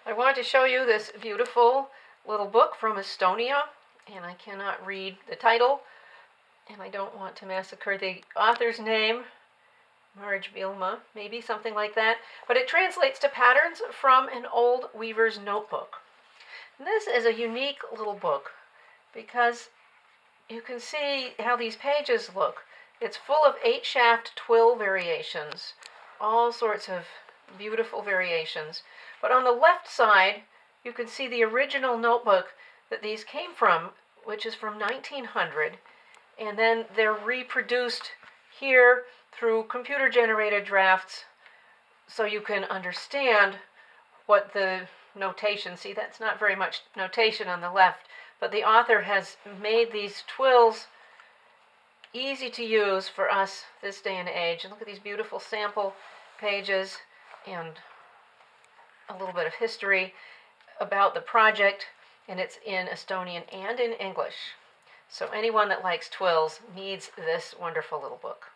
I wanted to show you this beautiful little book from Estonia, and I cannot read the title, and I don't want to massacre the author's name, Marge, Veelmaa, maybe something like that, but it translates to Patterns from an Old Weaver's Notebook. And this is a unique little book because you can see how these pages look. It's full of 8-shaft twill variations, all sorts of beautiful variations. But on the left side, you can see the original notebook that these came from, which is from 1900, and then they're reproduced here through computer-generated drafts so you can understand what the notation, see that's not very much notation on the left, but the author has made these twills easy to use for us this day and age. And look at these beautiful sample pages and a little bit of history about the project, and it's in Estonian and in English. So anyone that likes twills needs this wonderful little book.